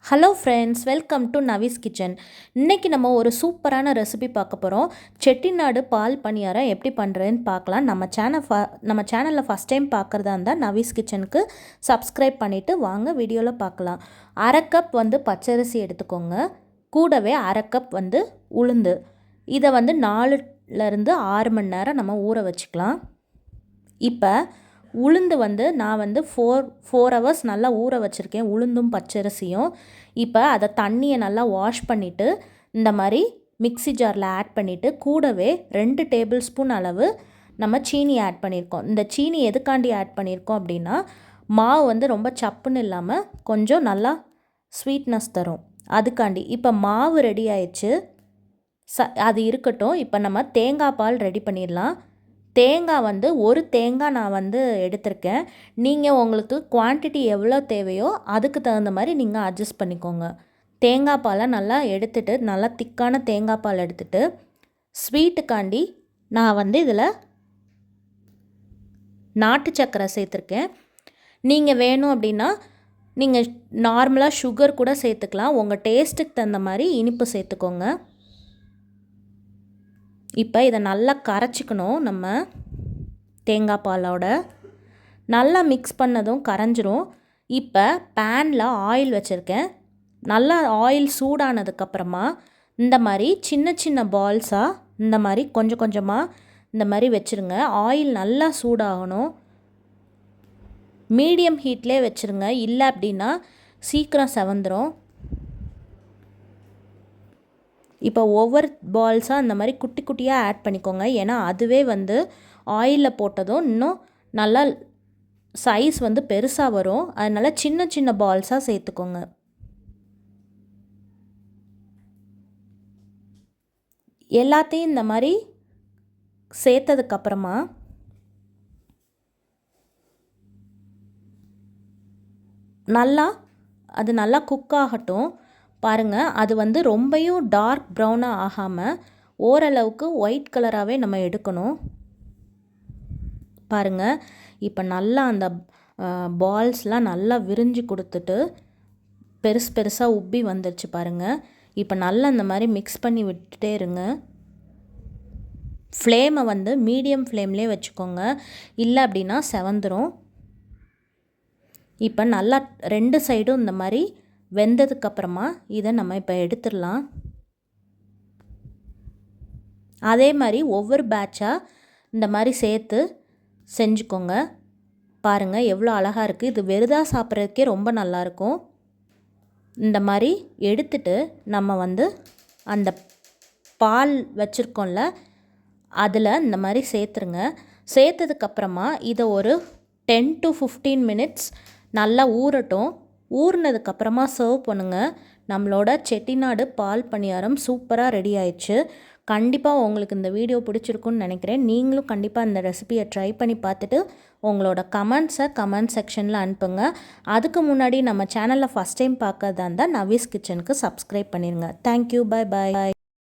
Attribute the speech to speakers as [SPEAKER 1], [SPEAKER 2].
[SPEAKER 1] Hello friends, welcome to Navee's kitchen. இன்றைக்கி நம்ம ஒரு சூப்பரான ரெசிபி பார்க்க போகிறோம். செட்டிநாடு பால் பணியாரம் எப்படி பண்ணுறதுன்னு பார்க்கலாம். நம்ம சேனலில் ஃபஸ்ட் டைம் பார்க்குறதா இருந்தால் நவீஸ் கிச்சனுக்கு சப்ஸ்கிரைப் பண்ணிவிட்டு வாங்க வீடியோவில் பார்க்கலாம். 1/2 கப் பச்சரிசி எடுத்துக்கோங்க. கூடவே 1/2 கப் உளுந்து. இதை 4லேருந்து 6 மணி நேரம் நம்ம ஊற வச்சுக்கலாம். இப்போ உளுந்து நான் 4 ஹவர்ஸ் நல்லா ஊற வச்சுருக்கேன், உளுந்தும் பச்சரிசியும். இப்போ அதை தண்ணியை நல்லா வாஷ் பண்ணிவிட்டு இந்த மாதிரி மிக்ஸி ஜாரில் ஆட் பண்ணிவிட்டு கூடவே 2 டேபிள் ஸ்பூன் அளவு நம்ம சீனி ஆட் பண்ணியிருக்கோம். இந்த சீனி எதுக்காண்டி ஆட் பண்ணியிருக்கோம் அப்படின்னா, மாவு ரொம்ப சப்புன்னு இல்லாமல் கொஞ்சம் நல்லா ஸ்வீட்னஸ் தரும், அதுக்காண்டி. இப்போ மாவு ரெடி ஆயிடுச்சு, அது இருக்கட்டும். இப்போ நம்ம தேங்காய் பால் ரெடி பண்ணிடலாம். தேங்காய் ஒரு தேங்காய் நான் எடுத்திருக்கேன். நீங்கள் உங்களுக்கு குவான்டிட்டி எவ்வளோ தேவையோ அதுக்கு தகுந்த மாதிரி நீங்கள் அட்ஜஸ்ட் பண்ணிக்கோங்க. தேங்காய் பாலை நல்லா எடுத்துகிட்டு, நல்லா திக்கான தேங்காய் பால் எடுத்துகிட்டு, ஸ்வீட்டுக்காண்டி நான் இதில் நாட்டு சர்க்கரை சேர்த்துருக்கேன். நீங்கள் வேணும் அப்படின்னா நீங்கள் நார்மலாக சுகர் கூட சேர்த்துக்கலாம். உங்கள் டேஸ்ட்டுக்கு தகுந்த மாதிரி இனிப்பு சேர்த்துக்கோங்க. இப்போ இதை நல்லா கரைச்சிக்கணும். நம்ம தேங்காய் பாலோட நல்லா மிக்ஸ் பண்ணதும் கரைஞ்சிரும். இப்போ பேனில் ஆயில் வச்சுருக்கேன். நல்லா ஆயில் சூடானதுக்கப்புறமா இந்த மாதிரி சின்ன சின்ன பால்ஸாக இந்த மாதிரி கொஞ்சம் கொஞ்சமாக இந்த மாதிரி வச்சுருங்க. ஆயில் நல்லா சூடாகணும். மீடியம் ஹீட்லேயே வச்சுருங்க, இல்லை அப்படின்னா சீக்கிரம் செவந்துடும். இப்போ ஒவ்வொரு பால்ஸாக அந்த மாதிரி குட்டி குட்டியாக ஆட் பண்ணிக்கோங்க. ஏன்னா அதுவே ஆயிலில் போட்டதும் இன்னும் நல்லா சைஸ் பெருசாக வரும். அதனால் சின்ன சின்ன பால்ஸாக சேர்த்துக்கோங்க. எல்லாத்தையும் இந்த மாதிரி சேர்த்ததுக்கப்புறமா அது நல்லா குக் ஆகட்டும். பாருங்கள், அது ரொம்பையும் டார்க் ப்ரௌனாக ஆகாமல் ஓரளவுக்கு ஒயிட் கலராகவே நம்ம எடுக்கணும். பாருங்கள், இப்போ நல்லா அந்த பால்ஸ்லாம் நல்லா விரிஞ்சு கொடுத்துட்டு பெருசு பெருசாக உப்பி வந்துருச்சு பாருங்கள். இப்போ நல்லா இந்த மாதிரி மிக்ஸ் பண்ணி விட்டுட்டே இருங்க. ஃப்ளேமை மீடியம் ஃப்ளேம்லேயே வச்சுக்கோங்க, இல்லை அப்படின்னா செவந்துடும். இப்போ நல்லா 2 சைடும் இந்த மாதிரி வெந்ததுக்கப்புறமா இதை நம்ம இப்போ எடுத்துடலாம். அதே மாதிரி ஒவ்வொரு பேட்சாக இந்த மாதிரி சேர்த்து செஞ்சுக்கோங்க. பாருங்கள் எவ்வளோ அழகாக இருக்குது. இது வெறுதாக சாப்பிட்றதுக்கே ரொம்ப நல்லாயிருக்கும். இந்த மாதிரி எடுத்துட்டு நம்ம அந்த பால் வச்சுருக்கோம்ல அதில் இந்த மாதிரி சேர்த்துருங்க. சேர்த்ததுக்கப்புறமா இதை ஒரு 10 to 15 மினிட்ஸ் நல்லா ஊறட்டும். ஊறினதுக்கப்புறமா சர்வ் பண்ணுங்கள். நம்மளோட செட்டிநாடு பால் பணியாரம் சூப்பராக ரெடி ஆயிடுச்சு. கண்டிப்பாக உங்களுக்கு இந்த வீடியோ பிடிச்சிருக்குன்னு நினைக்கிறேன். நீங்களும் கண்டிப்பாக இந்த ரெசிபியை ட்ரை பண்ணி பார்த்துட்டு உங்களோட கமெண்ட்ஸை கமெண்ட் செக்ஷனில் அனுப்புங்க. அதுக்கு முன்னாடி நம்ம சேனலில் ஃபஸ்ட் டைம் பார்க்கறதா இருந்தால் நவீஸ் கிச்சனுக்கு சப்ஸ்கிரைப் பண்ணிடுங்க. Thank you, bye bye.